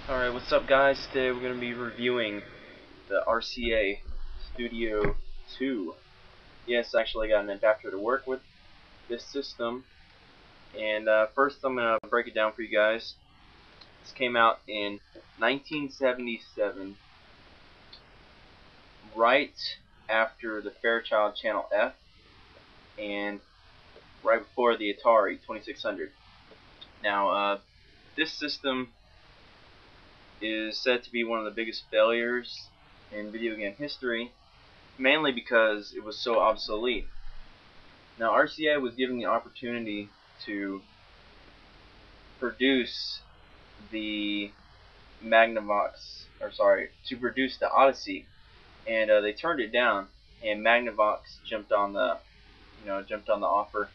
Alright, what's up guys? Today we're going to be reviewing the Rca Studio Ii. Yes, actually I got an adapter to work with this system. And first I'm going to break it down for you guys. This came out in 1977, right after the Fairchild Channel F and right before the Atari 2600. Now, this system is said to be one of the biggest failures in video game history, mainly because it was so obsolete. Now, RCA was given the opportunity to produce the to produce the Odyssey, and they turned it down. And Magnavox jumped on the offer,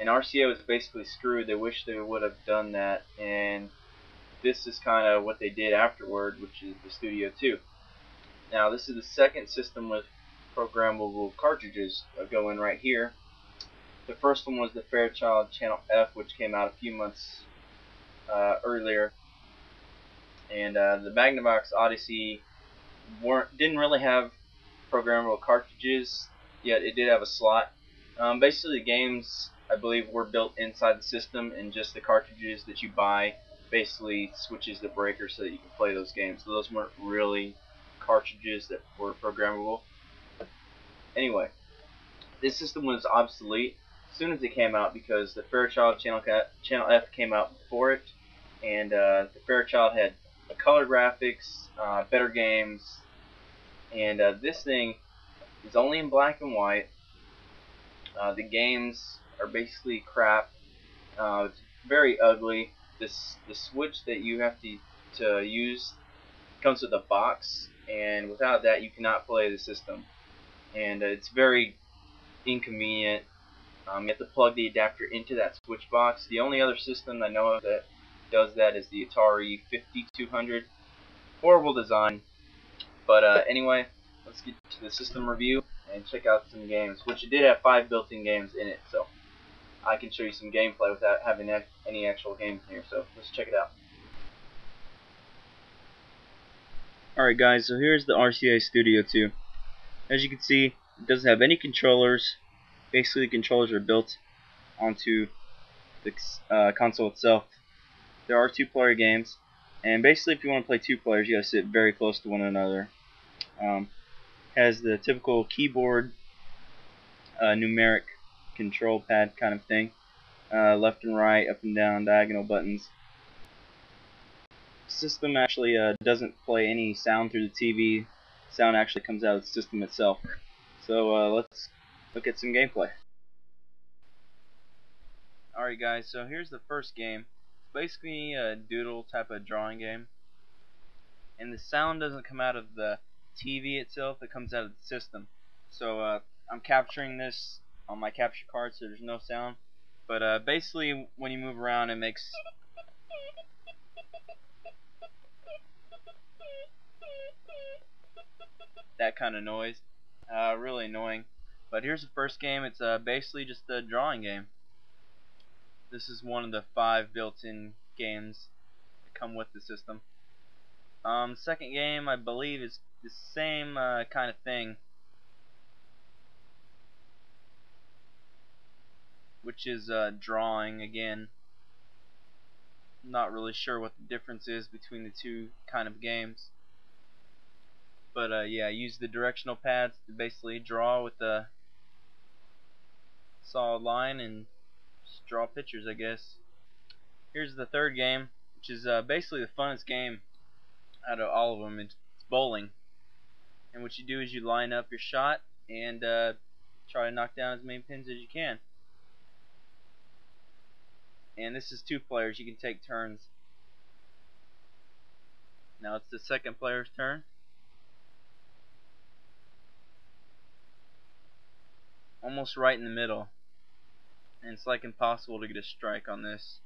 and RCA was basically screwed. They wish they would have done that, and this is kind of what they did afterward, which is the Studio Ii. Now, this is the second system with programmable cartridges going right here. The first one was the Fairchild Channel F, which came out a few months earlier, and the Magnavox Odyssey didn't really have programmable cartridges, yet it did have a slot. Basically, the games, I believe, were built inside the system, and just the cartridges that you buy basically switches the breaker so that you can play those games. So those weren't really cartridges that were programmable. Anyway, this system was obsolete as soon as it came out because the Fairchild Channel F came out before it, and the Fairchild had color graphics, better games, and this thing is only in black and white. The games are basically crap. It's very ugly. The switch that you have to use comes with a box, and without that you cannot play the system. And it's very inconvenient. You have to plug the adapter into that switch box. The only other system I know of that does that is the Atari 5200. Horrible design. But anyway, let's get to the system review and check out some games, which it did have 5 built-in games in it, so I can show you some gameplay without having any actual games here, so let's check it out. Alright guys, so here's the Rca Studio Ii. As you can see, it doesn't have any controllers. Basically, the controllers are built onto the console itself. There are 2-player games, and basically if you want to play 2 players, you gotta sit very close to one another. Has the typical keyboard numeric control pad kind of thing, left and right, up and down, diagonal buttons. The system actually doesn't play any sound through the TV. Sound actually comes out of the system itself. So let's look at some gameplay. Alright guys, so here's the first game. It's basically a doodle type of drawing game, and the sound doesn't come out of the TV itself, it comes out of the system. So I'm capturing this on my capture card, so there's no sound, but basically when you move around it makes that kind of noise. Really annoying. But here's the first game. It's basically just a drawing game. This is one of the 5 built-in games that come with the system. Second game, I believe, is the same kind of thing, which is drawing again. Not really sure what the difference is between the two kind of games, but yeah, I use the directional pads to basically draw with the solid line and just draw pictures, I guess. Here's the third game, which is basically the funnest game out of all of them. It's bowling, and what you do is you line up your shot and try to knock down as many pins as you can. And this is 2 players, you can take turns. Now it's the second player's turn. Almost right in the middle, and it's like impossible to get a strike on this.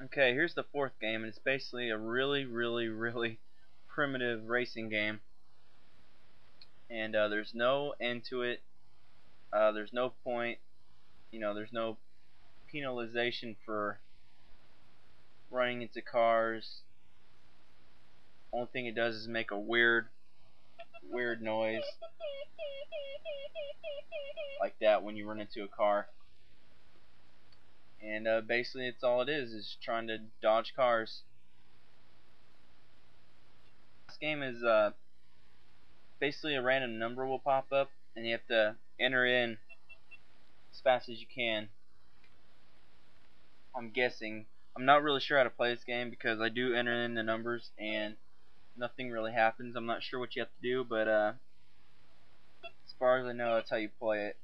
Okay, here's the fourth game, and it's basically a really primitive racing game, and there's no end to it. There's no point, there's no penalization for running into cars. Only thing it does is make a weird noise like that when you run into a car. And basically it's all it is trying to dodge cars. This game is basically a random number will pop up and you have to enter in as fast as you can. I'm guessing. I'm not really sure how to play this game because I do enter in the numbers and nothing really happens. I'm not sure what you have to do, but as far as I know, that's how you play it.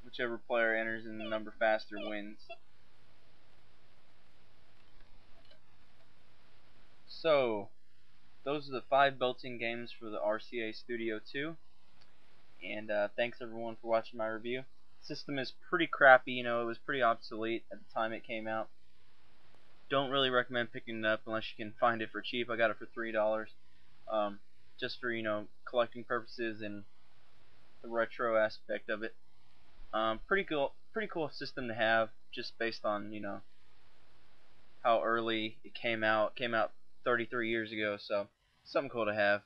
Whichever player enters in the number faster wins. So, those are the 5 built-in games for the Rca Studio Ii. And thanks everyone for watching my review. System is pretty crappy, you know, it was pretty obsolete at the time it came out. Don't really recommend picking it up unless you can find it for cheap. I got it for $3, just for, you know, collecting purposes and the retro aspect of it. Pretty cool system to have, just based on, you know, how early it came out. It came out 33 years ago, so something cool to have.